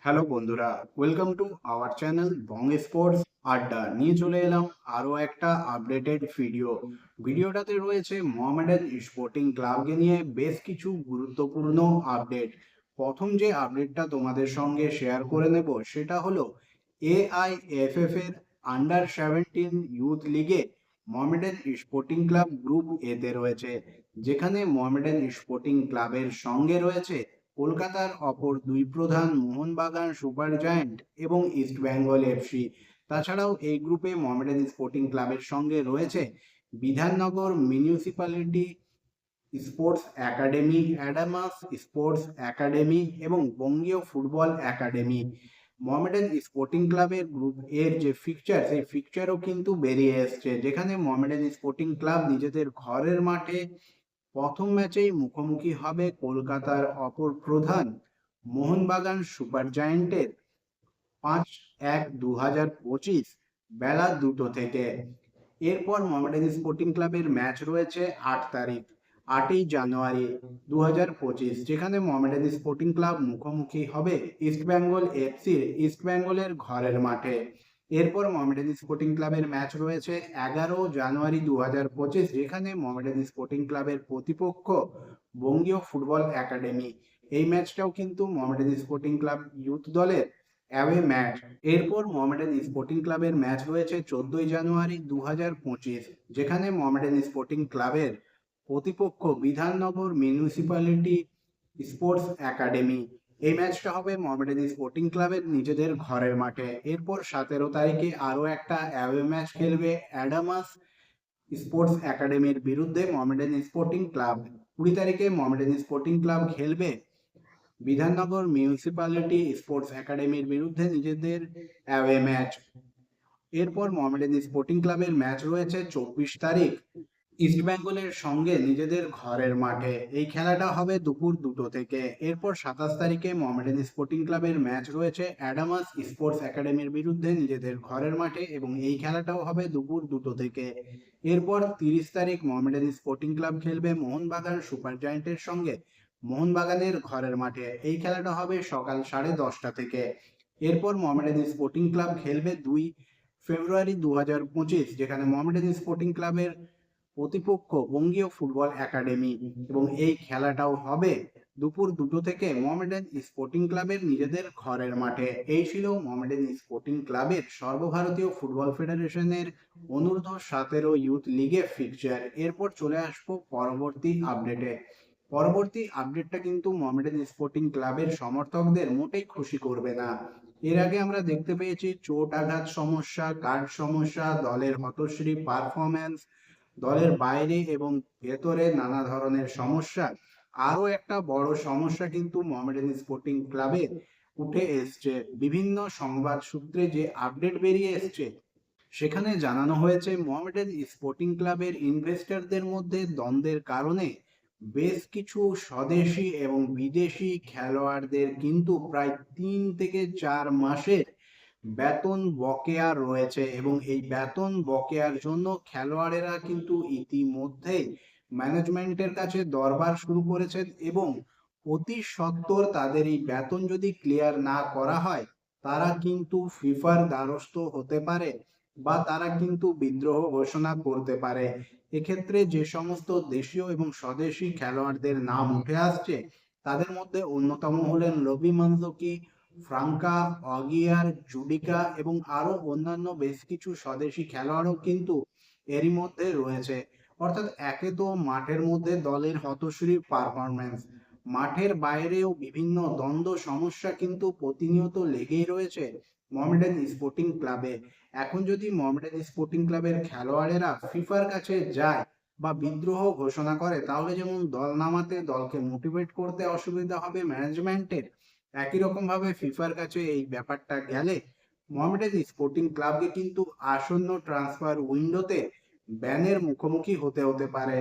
Hello বন্ধুরা, welcome to our channel Bong sports আড্ডা। নিয়ে চলে এলাম আরও একটা আপডেটেড ভিডিওটাতে রয়েছে মোহামেডান স্পোর্টিং ক্লাবকে নিয়ে বেশ কিছু গুরুত্বপূর্ণ আপডেট। প্রথম যে আপডেটটা তোমাদের সঙ্গে শেয়ার করে নেব সেটা হলো AIFF এর আন্ডার 17 ইউথ লিগে মোহামেডান স্পোর্টিং ক্লাব গ্রুপ এতে রয়েছে, যেখানে মোহামেডান স্পোর্টিং ক্লাবের সঙ্গে রয়েছে কলকাতার অপর দুই প্রধান মোহনবাগান সুপার জায়ান্ট এবং ইস্টবেঙ্গল এফসি। তাছাড়াও এই গ্রুপে মোহামেডান স্পোর্টিং ক্লাবের সঙ্গে রয়েছে Bidhannagar municipality sports academy, Adamas sports academy এবং বঙ্গীয় ফুটবল একাডেমি। মোহামেডান স্পোর্টিং ক্লাবের গ্রুপ এর যে ফিকচার, সেই ফিকচারও কিন্তু বেরিয়ে এসছে, যেখানে মোহামেডান স্পোর্টিং ক্লাব নিজেদের ঘরের মাঠে প্রথম ম্যাচেই মুখোমুখি হবে কলকাতার অপর প্রধান মোহনবাগান সুপার জায়ান্টের 5-1-2025 বেলা 2টো থেকে। এরপর মোহামেডান স্পোর্টিং ক্লাবের ম্যাচ রয়েছে 8 তারিখ, 8ই জানুয়ারি 2025, যেখানে মোহামেডান স্পোর্টিং ক্লাব মুখোমুখি হবে ইস্টবেঙ্গল এফসির ইস্টবেঙ্গলের ঘরের মাঠে। এরপর মোহামেডান স্পোর্টিং ক্লাবের ম্যাচ রয়েছে 11 জানুয়ারি 2025, যেখানে মোহামেডান স্পোর্টিং ক্লাবের প্রতিপক্ষ বঙ্গীয় ফুটবল একাডেমি। এই ম্যাচটাও কিন্তু মোহামেডান স্পোর্টিং ক্লাব ইউথ দলের অ্যাওয়ে ম্যাচ। এরপর মোহামেডান স্পোর্টিং ক্লাবের ম্যাচ রয়েছে 14 জানুয়ারি 2025, যেখানে মোহামেডান স্পোর্টিং ক্লাবের প্রতিপক্ষ বিধাননগর মিউনিসিপ্যালিটি স্পোর্টস একাডেমি। এই ম্যাচটা হবে মোহামেডান স্পোর্টিং ক্লাবের নিজেদের ঘরের মাঠে। এরপর 17 তারিখে আরও একটা অ্যাওয়ে ম্যাচ খেলবে অ্যাডামাস স্পোর্টস একাডেমির বিরুদ্ধে মোহামেডান স্পোর্টিং ক্লাব। 20 তারিখে মোহামেডান স্পোর্টিং ক্লাব খেলবে বিধাননগর মিউনিসিপ্যালিটি স্পোর্টস একাডেমির বিরুদ্ধে নিজেদের অ্যাওয়ে ম্যাচ। এরপর মোহামেডান স্পোর্টিং ক্লাবের ম্যাচ রয়েছে 24 তারিখ ইস্টবেঙ্গলের সঙ্গে নিজেদের ঘরের মাঠে। এই খেলাটা হবে দুপুর 2টো থেকে। এরপর 27 তারিখে মোহামেডান স্পোর্টিং ক্লাবের ম্যাচ রয়েছে অ্যাডামাস স্পোর্টস একাডেমির বিরুদ্ধে নিজেদের ঘরের মাঠে এবং এই খেলাটাও হবে দুপুর 2টো থেকে। এরপর 30 তারিখ মোহামেডান স্পোর্টিং ক্লাব খেলবে মোহনবাগান সুপার জায়ান্টের সঙ্গে মোহনবাগানের ঘরের মাঠে। এই খেলাটা হবে সকাল 10:30 থেকে। এরপর মোহামেডান স্পোর্টিং ক্লাব খেলবে 2 ফেব্রুয়ারি 2025, যেখানে মোহামেডান স্পোর্টিং ক্লাবের প্রতিপক্ষ বঙ্গীয় ফুটবল একাডেমি এবং এই খেলাটাও হবে দুপুর 2টো থেকে মোহামেডান স্পোর্টিং ক্লাবের নিজেদের ঘরের মাঠে। এই ছিল মোহামেডান স্পোর্টিং ক্লাবের সর্বভারতীয় ফুটবল ফেডারেশনের অনূর্ধ্ব 17 ইউথ লিগে ফিকচার। এরপর চলে আসবো পরবর্তী আপডেটটা কিন্তু মোহামেডান স্পোর্টিং ক্লাবের সমর্থকদের মোটেই খুশি করবে না। এর আগে আমরা দেখতে পেয়েছি চোট আঘাত সমস্যা, কার্ড সমস্যা, দলের হতশ্রী পারফরম্যান্স, দলের বাইরে এবং ভেতরে নানা ধরনের সমস্যা। আরো একটা বড় সমস্যা কিন্তু মোহামেডান স্পোর্টিং ক্লাবে উঠে এসছে। বিভিন্ন সংবাদ সূত্রে যে আপডেট বেরিয়ে এসছে, সেখানে জানানো হয়েছে মোহামেডান স্পোর্টিং ক্লাবের ইনভেস্টরদের মধ্যে দ্বন্দ্বের কারণে বেশ কিছু স্বদেশি এবং বিদেশি খেলোয়াড়দের কিন্তু প্রায় 3 থেকে 4 মাসের বেতন বকেয়া রয়েছে এবং এই বেতন বকেয়ার জন্য খেলোয়াড়েরা কিন্তু ইতিমধ্যেই ম্যানেজমেন্টের কাছে দরবার শুরু করেছেন এবং অতি সত্বর তাদের এই বেতন যদি ক্লিয়ার না করা হয়, তারা কিন্তু ফিফার দ্বারস্থ হতে পারে বা তারা কিন্তু বিদ্রোহ ঘোষণা করতে পারে। এক্ষেত্রে যে সমস্ত দেশীয় এবং স্বদেশি খেলোয়াড়দের নাম উঠে আসছে, তাদের মধ্যে অন্যতম হলেন রবি মানজুকি, ফ্রাঙ্কা, অগিয়ার, জুডিকা এবং আরো অন্যান্য বেশ কিছু স্বদেশি খেলোয়াড়ও কিন্তু এরই মধ্যে রয়েছে। অর্থাৎ একে তো মাঠের মধ্যে দলের হতশ্রী পারফরমেন্স, মাঠের বাইরেও বিভিন্ন দ্বন্দ্ব সমস্যা কিন্তু প্রতিনিয়ত লেগেই রয়েছে মোহামেডান স্পোর্টিং ক্লাবে। এখন যদি মোহামেডান স্পোর্টিং ক্লাবের খেলোয়াড়েরা ফিফার কাছে যায় বা বিদ্রোহ ঘোষণা করে, তাহলে যেমন দল নামাতে, দলকে মোটিভেট করতে অসুবিধা হবে ম্যানেজমেন্টের, একই রকম ভাবে ফিফার কাছে এই ব্যাপারটা গেলে মোহামেডান স্পোর্টিং ক্লাবকে কিন্তু আসন্ন ট্রান্সফার উইন্ডোতে ব্যানের মুখোমুখি হতে পারে,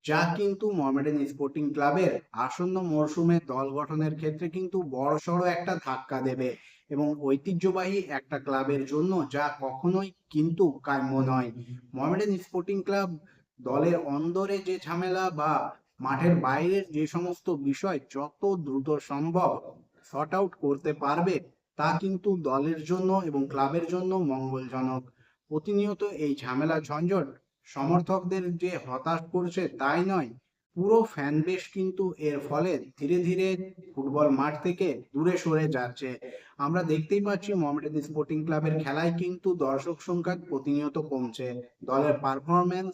যা কিন্তু মোহামেডান স্পোর্টিং ক্লাবের আসন্ন মরশুমে দল গঠনের ক্ষেত্রে কিন্তু বড়সড় একটা ধাক্কা দেবে এবং ঐতিহ্যবাহী একটা ক্লাবের জন্য যা কখনোই কিন্তু কাম্য নয়। মোহামেডান স্পোর্টিং ক্লাব দলের অন্দরে যে ঝামেলা বা মাঠের বাইরের যে সমস্ত বিষয় যত দ্রুত সম্ভব শর্ট আউট করতে পারবে, তা কিন্তু দলের জন্য এবং ক্লাবের জন্য মঙ্গলজনক। প্রতিনিয়ত এই ঝামেলা ঝঞ্ঝট সমর্থকদের যে হতাশ করছে তাই নয়, পুরো ফ্যান বেস কিন্তু এর ফলে ধীরে ধীরে ফুটবল মাঠ থেকে দূরে সরে যাচ্ছে। আমরা দেখতেই পাচ্ছি মোহামেডান স্পোর্টিং ক্লাবের খেলায় কিন্তু দর্শক সংখ্যা প্রতিনিয়ত কমছে। দলের পারফরমেন্স,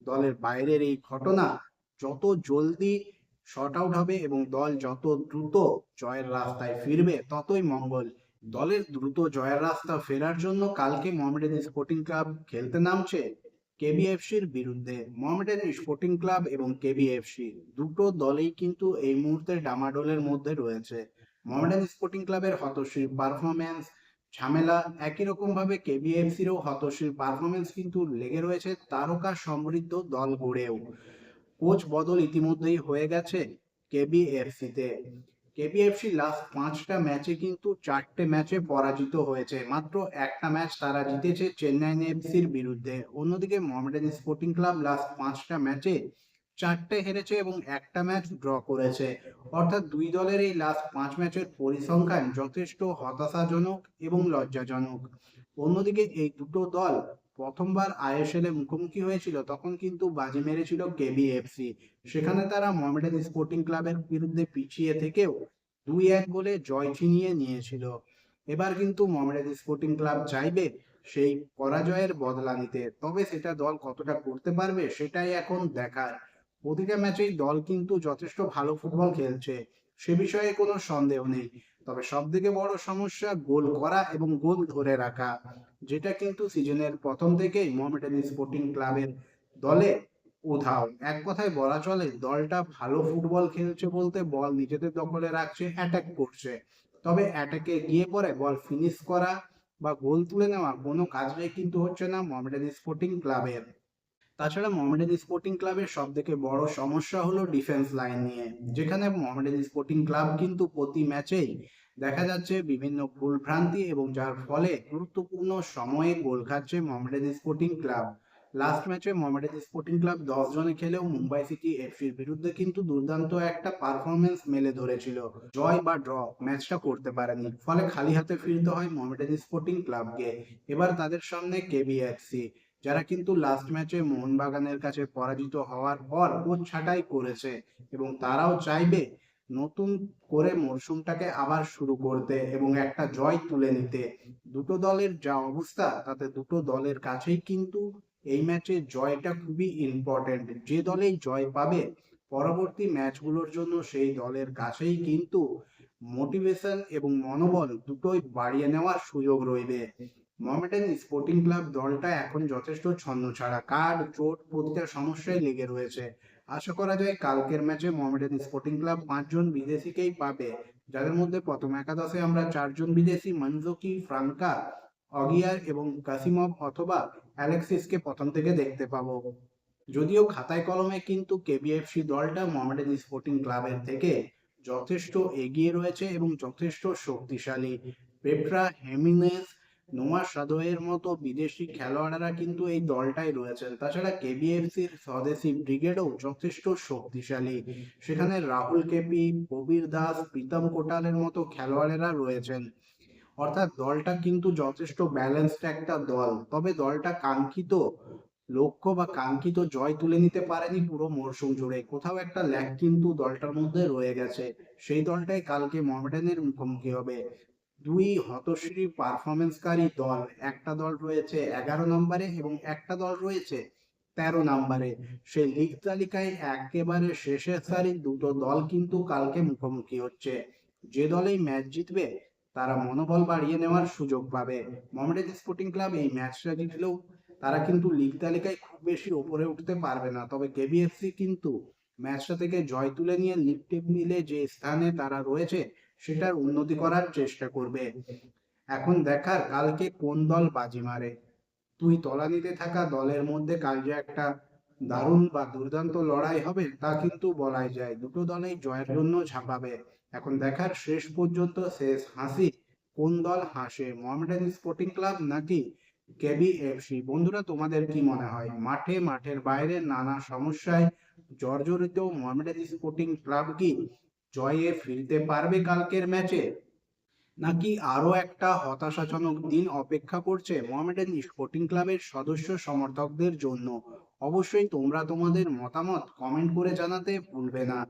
দলের বাইরের এই ঘটনা যত জলদি শর্ট আউট হবে এবং দল যত দ্রুত জয়ের রাস্তায় ফিরবে ততই মঙ্গল। দলের দ্রুত জয়ের রাস্তা ফেরার জন্য কালকে মোহামেডান স্পোর্টিং ক্লাব খেলতে নামছে কেবিএফসির বিরুদ্ধে। মোহামেডান স্পোর্টিং ক্লাব এবং কেবিএফসি দুটো দলেই কিন্তু এই মুহূর্তে ডামাডোলের মধ্যে রয়েছে। মোহামেডান স্পোর্টিং ক্লাবের হতশীল পারফরমেন্স, ঝামেলা, একই রকম ভাবে কেবিএফসিরও হতশীল পারফরমেন্স কিন্তু লেগে রয়েছে তারকা সমৃদ্ধ দল গড়েও। কোচ বদল ইতিমধ্যেই হয়ে গেছে কেবিএফসিতে। কেবিএফসি লাস্ট 5টা ম্যাচে কিন্তু 4টে ম্যাচে পরাজিত হয়েছে, মাত্র একটা ম্যাচ তারা জিতেছে চেন্নাই এফসির বিরুদ্ধে। অন্যদিকে মোহামেডান স্পোর্টিং ক্লাব লাস্ট 5টা ম্যাচে 4টে হেরেছে এবং একটা ম্যাচ ড্র করেছে। অর্থাৎ দুই দলের এই লাস্ট 5 ম্যাচের পরিসংখ্যান যথেষ্ট হতাশাজনক এবং লজ্জাজনক। অন্যদিকে এই দুটো দল প্রথমবার আইএসএল এ মুখোমুখি হয়েছিল তখন কিন্তু বাজি মেরেছিল কেবিএফসি। সেখানে তারা মোহামেডান স্পোর্টিং ক্লাবের বিরুদ্ধে পিছিয়ে থেকেও 2-1 গোলে জয় ছিনিয়ে নিয়েছিল। এবার কিন্তু মোহামেডান স্পোর্টিং ক্লাব চাইবে সেই পরাজয়ের বদলা নিতে, তবে সেটা দল কতটা করতে পারবে সেটাই এখন দেখার। প্রতিটা ম্যাচেই দল কিন্তু যথেষ্ট ভালো ফুটবল খেলছে, সে বিষয়ে কোনো সন্দেহ নেই। তবে সব থেকে বড় সমস্যা গোল করা এবং গোল ধরে রাখা, যেটা কিন্তু সিজনের প্রথম থেকেই মোহামেডান স্পোর্টিং ক্লাবের দলে উধাও। এক কথায় বলা চলে দলটা ভালো ফুটবল খেলছে বলতে বল নিজেদের দখলে রাখছে, অ্যাটাক করছে, তবে অ্যাটাকে গিয়ে পরে বল ফিনিশ করা বা গোল তুলে নেওয়া কোনো কাজটাই কিন্তু হচ্ছে না মোহামেডান স্পোর্টিং ক্লাবের। তাছাড়া মোহামেডান স্পোর্টিং ক্লাবের সব থেকে বড় সমস্যা হলো ডিফেন্স লাইন নিয়ে, যেখানে মোহামেডান স্পোর্টিং ক্লাব কিন্তু প্রতি ম্যাচেই দেখা যাচ্ছে বিভিন্ন ভুল ভ্রান্তি এবং যার ফলে গুরুত্বপূর্ণ সময়ে গোল খাচ্ছে মোহামেডান স্পোর্টিং ক্লাব। লাস্ট ম্যাচে মোহামেডান স্পোর্টিং ক্লাব 10 জনে খেলেও মুম্বাই সিটি এফসির বিরুদ্ধে কিন্তু দুর্দান্ত একটা পারফরমেন্স মেলে ধরেছিল, জয় বা ড্র ম্যাচটা করতে পারেনি, ফলে খালি হাতে ফিরতে হয় মোহামেডান স্পোর্টিং ক্লাবকে। এবার তাদের সামনে কেবিএফসি, যারা কিন্তু লাস্ট ম্যাচে মোহনবাগানের কাছে পরাজিত হওয়ার পর কোচ ছাঁটাই করেছে এবং তারাও চাইবে নতুন করে মরশুমটাকে আবার শুরু করতে এবং একটা জয় তুলে নিতে। দুটো দলের যা অবস্থা তাতে দুটো দলের কাছেই কিন্তু এই ম্যাচে জয়টা খুবই ইম্পর্টেন্ট। যে দলেই জয় পাবে পরবর্তী ম্যাচগুলোর জন্য সেই দলের কাছেই কিন্তু মোটিভেশন এবং মনোবল দুটোই বাড়িয়ে নেওয়ার সুযোগ রইবে। মোহামেডান স্পোর্টিং ক্লাব দলটা এখন যথেষ্ট ছন্নছাড়া, কার্ড চোট প্রতিটা সমস্যায় লেগে রয়েছে। আশা করা যায় কালকের ম্যাচে মোহামেডান স্পোর্টিং ক্লাব 5জন বিদেশিকেই পাবে, যাদের মধ্যে প্রথম একাদশে আমরা 4জন বিদেশি মনজুকি, ফ্রাঙ্কা, অগিয়ার এবং কাসিমভ অথবা অ্যালেক্সিসকে প্রথম থেকে দেখতে পাবো। যদিও খাতায় কলমে কিন্তু কেবিএফসি দলটা মোহামেডান স্পোর্টিং ক্লাবের থেকে যথেষ্ট এগিয়ে রয়েছে এবং যথেষ্ট শক্তিশালী। পেট্রা হেমিনেজ, নোয়া সাদোয়ের মতো বিদেশি খেলোয়াড়রা কিন্তু এই দলটাই রয়েছেন। তাছাড়া কেবিএফসির স্বদেশি ব্রিগেডও যথেষ্ট শক্তিশালী, সেখানে রাহুল কেপি, কবির দাস, প্রীতম কোটালের মতো খেলোয়াড়েরা রয়েছেন। অর্থাৎ দলটা কিন্তু যথেষ্ট ব্যালেন্সড একটা দল, তবে দলটা কাঙ্ক্ষিত লক্ষ্য বা কাঙ্ক্ষিত জয় তুলে নিতে পারেনি পুরো মরশুম জুড়ে, কোথাও একটা ল্যাগ কিন্তু দলটার মধ্যে রয়ে গেছে। সেই দলটাই কালকে মোহামেডানের মুখোমুখি হবে। দুই হতশ্রী পারফরমেন্সকারী দল, একটা দল রয়েছে 11 নম্বরে এবং একটা দল রয়েছে 13 নম্বরে। সেই লিগ তালিকায় একেবারে শেষের সারির দুটো দল কিন্তু কালকে মুখোমুখি হচ্ছে। যে দলেই ম্যাচ জিতবে তারা মনোবল বাড়িয়ে নেওয়ার সুযোগ পাবে। মোহামেডান স্পোর্টিং ক্লাব এই ম্যাচটা জিতলেও তারা কিন্তু লিগ তালিকায় খুব বেশি ওপরে উঠতে পারবে না, তবে কেবিএফসি কিন্তু ম্যাচটা থেকে জয় তুলে নিয়ে লিগ টেবিলে যে স্থানে তারা রয়েছে সেটার উন্নতি করার চেষ্টা করবে। এখন দেখার কালকে কোন দল বাজি মারে। দুই তলানিতে থাকা দলের মধ্যে কাল যে একটা দারুণ বা দুর্দান্ত লড়াই হবে তা কিন্তু বলাই যায়। দুটো দলেই জয়ের জন্য ঝাঁপাবে। এখন দেখার শেষ পর্যন্ত শেষ হাসি কোন দল হাসে, মোহামেডান স্পোর্টিং ক্লাব নাকি কেবিএফসি। বন্ধুরা, তোমাদের কি মনে হয় মাঠে মাঠের বাইরে নানা সমস্যায় জর্জরিত মোহামেডান স্পোর্টিং ক্লাব কি জয়ে ফিরতে পারবে কালকের ম্যাচে, নাকি আরো একটা হতাশাজনক দিন অপেক্ষা করছে মোহামেডান স্পোর্টিং ক্লাবের সদস্য সমর্থকদের জন্য? অবশ্যই তোমরা তোমাদের মতামত কমেন্ট করে জানাতে ভুলবে না।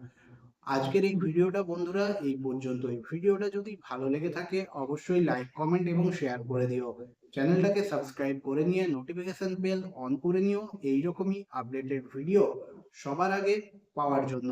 আজকের এই ভিডিওটা বন্ধুরা এই পর্যন্তই। ভিডিওটা যদি ভালো লেগে থাকে অবশ্যই লাইক, কমেন্ট এবং শেয়ার করে দিও। চ্যানেলটাকে সাবস্ক্রাইব করে নিয়ে নোটিফিকেশন বেল অন করে নিও এইরকমই আপডেটেড ভিডিও সবার আগে পাওয়ার জন্য।